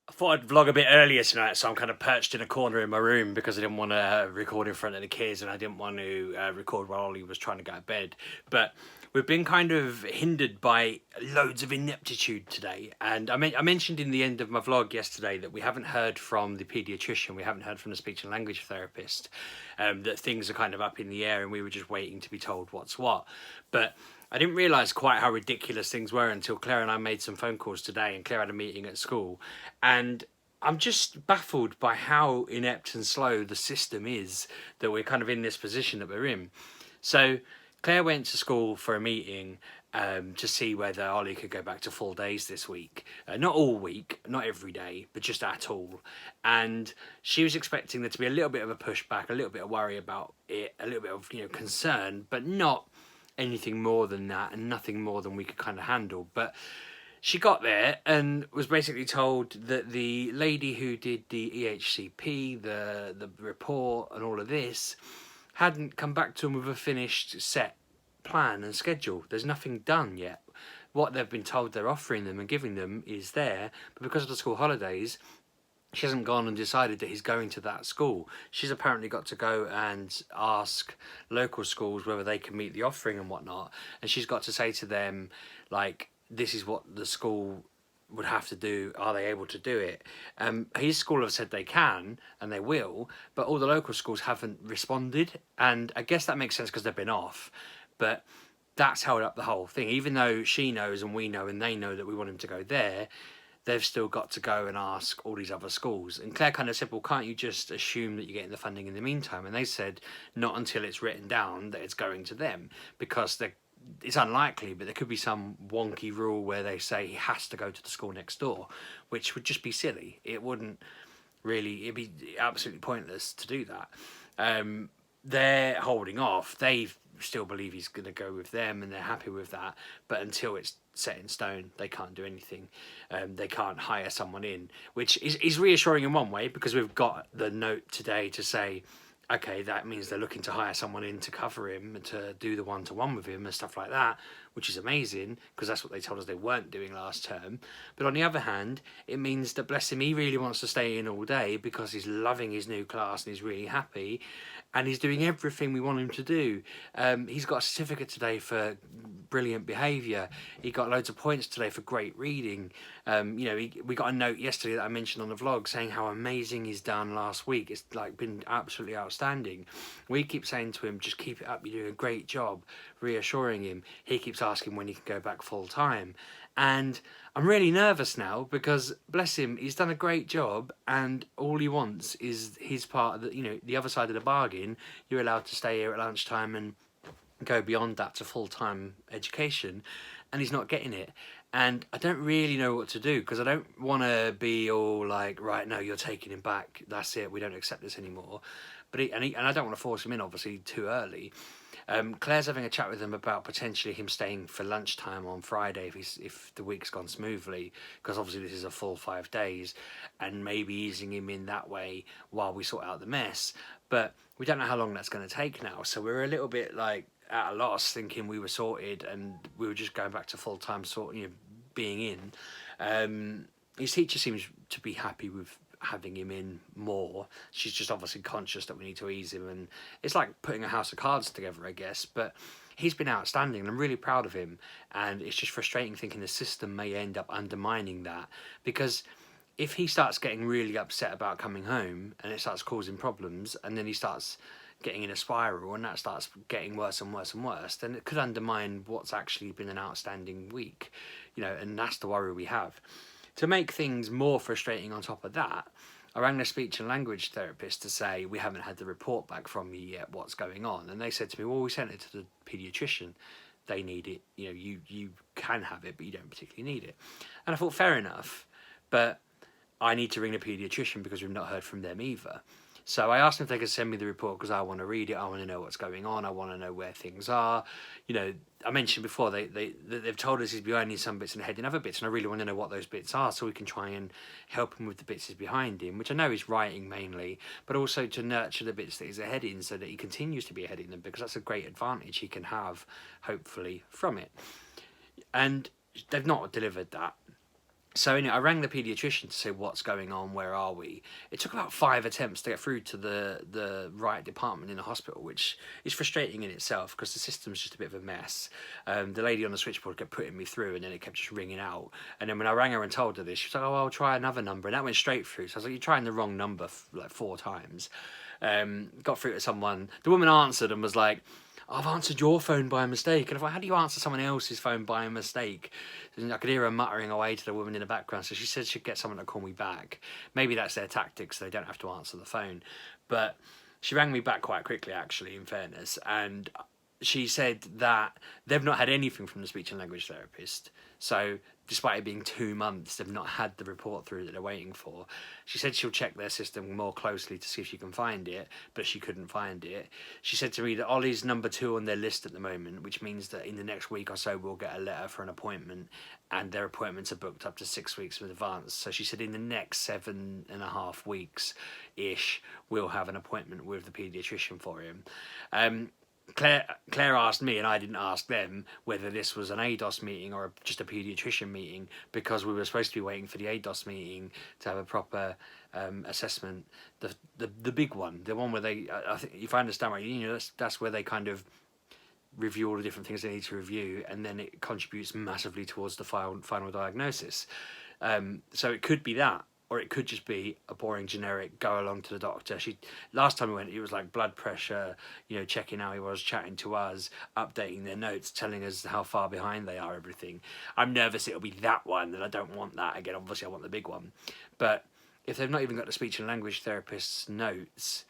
I thought I'd vlog a bit earlier tonight, so I'm kind of perched in a corner in my room because I didn't want to record in front of the kids and I didn't want to record while Ollie was trying to go to bed. But we've been kind of hindered by loads of ineptitude today. And I mentioned in the end of my vlog yesterday that we haven't heard from the paediatrician, we haven't heard from the speech and language therapist, that things are kind of up in the air and we were just waiting to be told what's what. But I didn't realise quite how ridiculous things were until Claire and I made some phone calls today, and Claire had a meeting at school, and I'm just baffled by how inept and slow the system is that we're kind of in this position that we're in. So Claire went to school for a meeting to see whether Ollie could go back to full days this week. Not all week, not every day, but just at all. And she was expecting there to be a little bit of a pushback, a little bit of worry about it, a little bit of concern, but not anything more than that, and nothing more than we could kind of handle. But she got there and was basically told that the lady who did the EHCP, the report, and all of this hadn't come back to them with a finished set plan and schedule. There's nothing done yet. What they've been told they're offering them and giving them is there, but because of the school holidays, she hasn't gone and decided that he's going to that school. She's apparently got to go and ask local schools whether they can meet the offering and whatnot. And she's got to say to them, like, this is what the school would have to do. Are they able to do it? His school have said they can and they will, but all the local schools haven't responded. And I guess that makes sense because they've been off. But that's held up the whole thing. Even though she knows and we know and they know that we want him to go there, they've still got to go and ask all these other schools. And Claire kind of said, well, can't you just assume that you're getting the funding in the meantime? And they said, not until it's written down that it's going to them, because it's unlikely, but there could be some wonky rule where they say he has to go to the school next door, which would just be silly. It wouldn't really, it'd be absolutely pointless to do that. They're holding off. They still believe he's going to go with them and they're happy with that, but until it's set in stone, they can't do anything. They can't hire someone in, which is reassuring in one way, because we've got the note today to say, okay, that means they're looking to hire someone in to cover him and to do the one-to-one with him and stuff like that, which is amazing, because that's what they told us they weren't doing last term. But on the other hand, it means that, bless him, he really wants to stay in all day because he's loving his new class and he's really happy, and he's doing everything we want him to do. He's got a certificate today for brilliant behaviour. He got loads of points today for great reading. We got a note yesterday that I mentioned on the vlog saying how amazing he's done last week. It's like been absolutely outstanding. We keep saying to him, just keep it up, you're doing a great job, reassuring him. He keeps asking when he can go back full time. And I'm really nervous now because, bless him, he's done a great job, and all he wants is his part of the other side of the bargain. You're allowed to stay here at lunchtime and go beyond that to full-time education, and he's not getting it. And I don't really know what to do, because I don't want to be all like, right, no, you're taking him back, that's it, we don't accept this anymore. But and I don't want to force him in, obviously, too early. Claire's having a chat with him about potentially him staying for lunchtime on Friday if the week's gone smoothly, because obviously this is a full 5 days, and maybe easing him in that way while we sort out the mess. But we don't know how long that's going to take now, so we're a little bit like at a loss, thinking we were sorted and we were just going back to full-time being in. His teacher seems to be happy with having him in more. She's just obviously conscious that we need to ease him, and it's like putting a house of cards together, I guess. But he's been outstanding and I'm really proud of him, and it's just frustrating thinking the system may end up undermining that, because if he starts getting really upset about coming home and it starts causing problems, and then he starts getting in a spiral and that starts getting worse and worse and worse, then it could undermine what's actually been an outstanding week, and that's the worry we have. To make things more frustrating on top of that, I rang the speech and language therapist to say, we haven't had the report back from you yet, what's going on? And they said to me, well, we sent it to the paediatrician, they need it, you can have it, but you don't particularly need it. And I thought, fair enough, but I need to ring the paediatrician because we've not heard from them either. So I asked them if they could send me the report, because I want to read it, I want to know what's going on, I want to know where things are. I mentioned before, they've told us he's behind in some bits and ahead in other bits, and I really want to know what those bits are so we can try and help him with the bits he's behind in, which I know he's writing mainly, but also to nurture the bits that he's ahead in so that he continues to be ahead in them, because that's a great advantage he can have, hopefully, from it. And they've not delivered that. So anyway, I rang the paediatrician to say what's going on, where are we. It took about 5 attempts to get through to the right department in the hospital, which is frustrating in itself because the system's just a bit of a mess. The lady on the switchboard kept putting me through, and then it kept just ringing out. And then when I rang her and told her this, she was like, "Oh, I'll try another number," and that went straight through. So I was like, "You're trying the wrong number like 4 times." Got through to someone. The woman answered and was like, "I've answered your phone by mistake." And I thought, how do you answer someone else's phone by mistake? And I could hear her muttering away to the woman in the background. So she said she'd get someone to call me back. Maybe that's their tactics, so they don't have to answer the phone. But she rang me back quite quickly, actually, in fairness. And she said that they've not had anything from the speech and language therapist. So despite it being 2 months, they've not had the report through that they're waiting for. She said she'll check their system more closely to see if she can find it, but she couldn't find it. She said to me that Ollie's number 2 on their list at the moment, which means that in the next week or so we'll get a letter for an appointment, and their appointments are booked up to 6 weeks in advance. So she said in the next 7.5 weeks-ish, we'll have an appointment with the paediatrician for him. Claire asked me, and I didn't ask them, whether this was an ADOS meeting or just a paediatrician meeting, because we were supposed to be waiting for the ADOS meeting to have a proper assessment. The big one, the one where they, I think, if I understand right, you know, that's where they kind of review all the different things they need to review, and then it contributes massively towards the final diagnosis. So it could be that, or it could just be a boring generic go along to the doctor. Last time we went, it was like blood pressure, you know, checking how he was, chatting to us, updating their notes, telling us how far behind they are, everything. I'm nervous it'll be that one, and I don't want that again. Obviously I want the big one, but if they've not even got the speech and language therapist's notes,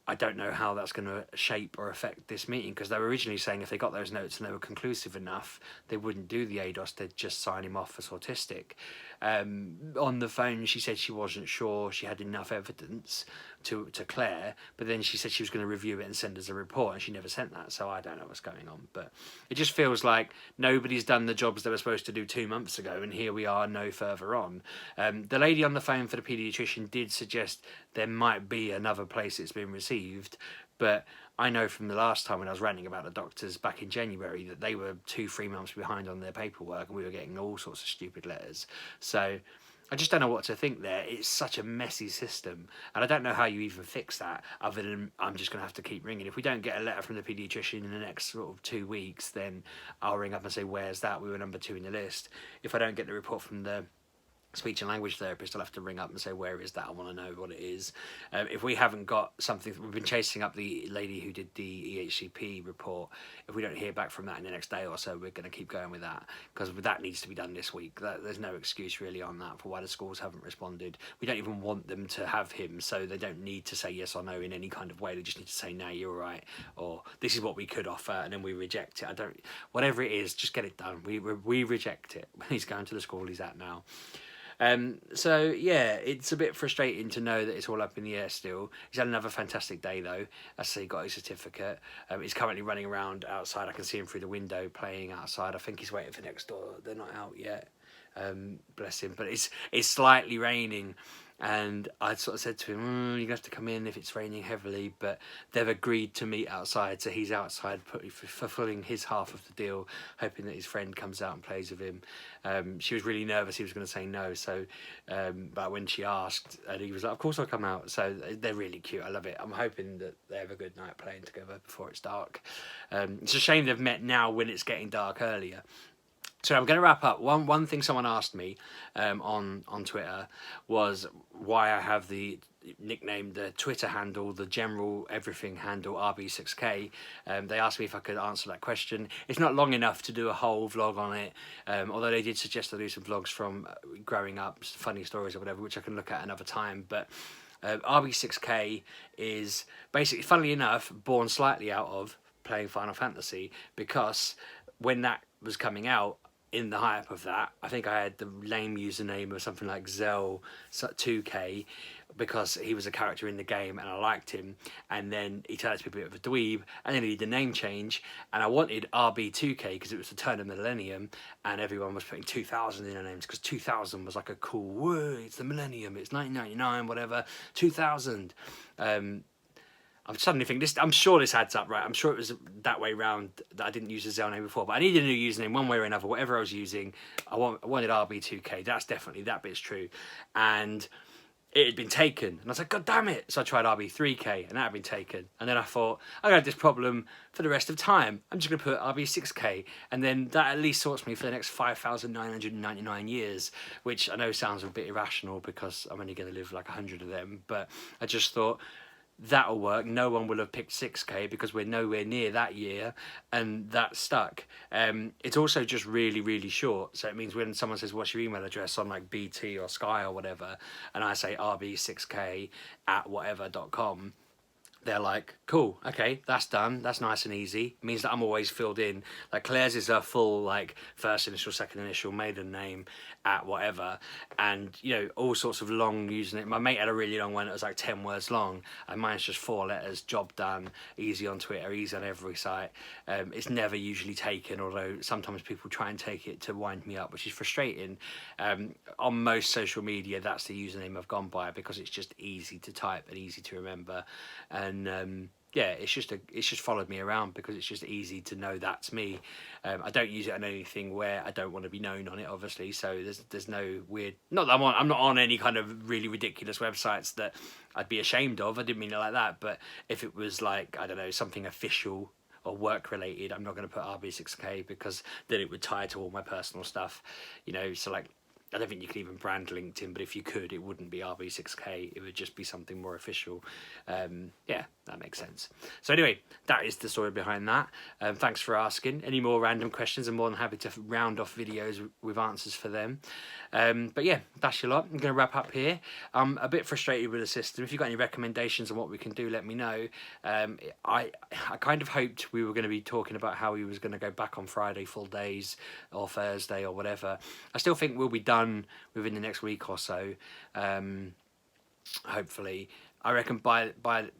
I don't know how that's going to shape or affect this meeting, because they were originally saying if they got those notes and they were conclusive enough, they wouldn't do the ADOS, they'd just sign him off as autistic. On the phone, she said she wasn't sure she had enough evidence to Claire, but then she said she was going to review it and send us a report, and she never sent that, so I don't know what's going on. But it just feels like nobody's done the jobs they were supposed to do 2 months ago, and here we are no further on. The lady on the phone for the paediatrician did suggest there might be another place it's been received, but I know from the last time when I was ranting about the doctors back in January that they were 2-3 months behind on their paperwork, and we were getting all sorts of stupid letters. So I just don't know what to think there. It's such a messy system, and I don't know how you even fix that, other than I'm just going to have to keep ringing. If we don't get a letter from the paediatrician in the next sort of 2 weeks, then I'll ring up and say, where's that? We were number 2 in the list. If I don't get the report from the speech and language therapist, I'll have to ring up and say, where is that? I want to know what it is. If we haven't got something, we've been chasing up the lady who did the EHCP report. If we don't hear back from that in the next day or so, we're going to keep going with that, because that needs to be done this week. There's no excuse really on that for why the schools haven't responded. We don't even want them to have him, so they don't need to say yes or no in any kind of way. They just need to say, no, you're right, or this is what we could offer, and then we reject it. Whatever it is, just get it done. We reject it. He's going to the school he's at now. So yeah, it's a bit frustrating to know that it's all up in the air still. He's had another fantastic day though. As I say, he got his certificate. He's currently running around outside. I can see him through the window playing outside. I think he's waiting for next door. They're not out yet. Bless him. But it's slightly raining, and I sort of said to him, you're going to have to come in if it's raining heavily, but they've agreed to meet outside, so he's outside fulfilling his half of the deal, hoping that his friend comes out and plays with him. She was really nervous he was going to say no, so but when she asked, and he was like, of course I'll come out. So they're really cute. I love it. I'm hoping that they have a good night playing together before it's dark. It's a shame they've met now when it's getting dark earlier. So I'm going to wrap up. One thing someone asked me on Twitter was why I have the nickname, the Twitter handle, the general everything handle, RB6K. They asked me if I could answer that question. It's not long enough to do a whole vlog on it, although they did suggest I do some vlogs from growing up, funny stories or whatever, which I can look at another time. But RB6K is basically, funnily enough, born slightly out of playing Final Fantasy, because when that was coming out, in the hype of that, I think I had the lame username of something like Zell2K, because he was a character in the game and I liked him, and then he turned out to be a bit of a dweeb, and then he did the name change, and I wanted RB2K because it was the turn of the millennium, and everyone was putting 2000 in their names because 2000 was like a cool, whoa, it's the millennium, it's 1999, whatever, 2000. I'm suddenly thinking this. I'm sure this adds up, right? I'm sure it was that way round that I didn't use the Zell name before, but I needed a new username one way or another. Whatever I was using, I wanted RB2K. That's definitely, that bit's true, and it had been taken, and I was like, God damn it! So I tried RB3K, and that had been taken, and then I thought, I'm gonna have this problem for the rest of time. I'm just gonna put RB6K, and then that at least sorts me for the next 5,999 years, which I know sounds a bit irrational because I'm only gonna live like 100 of them, but I just thought, that'll work. No one will have picked 6K because we're nowhere near that year, and that stuck. It's also just really, really short, so it means when someone says what's your email address on like BT or Sky or whatever, and I say rb6k at whatever.com, they're like, cool, okay, that's done, that's nice and easy. It means that I'm always filled in. Like Claire's is a full like first initial, second initial, maiden name at whatever, and you know, all sorts of long username. My mate had a really long one that was like 10 words long, and mine's just 4 letters, job done, easy on Twitter, easy on every site. It's never usually taken, although sometimes people try and take it to wind me up, which is frustrating. On most social media, that's the username I've gone by because it's just easy to type and easy to remember, and yeah, it's just followed me around because it's just easy to know that's me. I don't use it on anything where I don't want to be known on it, obviously. So there's no weird. Not that I'm not on any kind of really ridiculous websites that I'd be ashamed of. I didn't mean it like that. But if it was like, I don't know, something official or work related, I'm not going to put RB6K because then it would tie to all my personal stuff. You know, so like, I don't think you can even brand LinkedIn, but if you could, it wouldn't be RB6K. It would just be something more official. Yeah, that makes sense. So anyway, that is the story behind that. Thanks for asking. Any more random questions, I'm more than happy to round off videos with answers for them. But yeah, that's your lot. I'm going to wrap up here. I'm a bit frustrated with the system. If you've got any recommendations on what we can do, let me know. I kind of hoped we were going to be talking about how we was going to go back on Friday full days or Thursday or whatever. I still think we'll be done within the next week or so, hopefully. I reckon by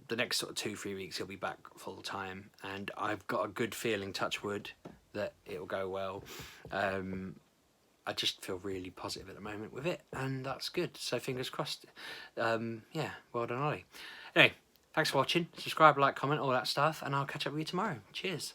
the next sort of 2-3 weeks he'll be back full time, and I've got a good feeling, touch wood, that it'll go well. I just feel really positive at the moment with it, and that's good, so fingers crossed. Yeah, well done Ollie. Anyway, thanks for watching. Subscribe, like, comment, all that stuff, and I'll catch up with you tomorrow. Cheers.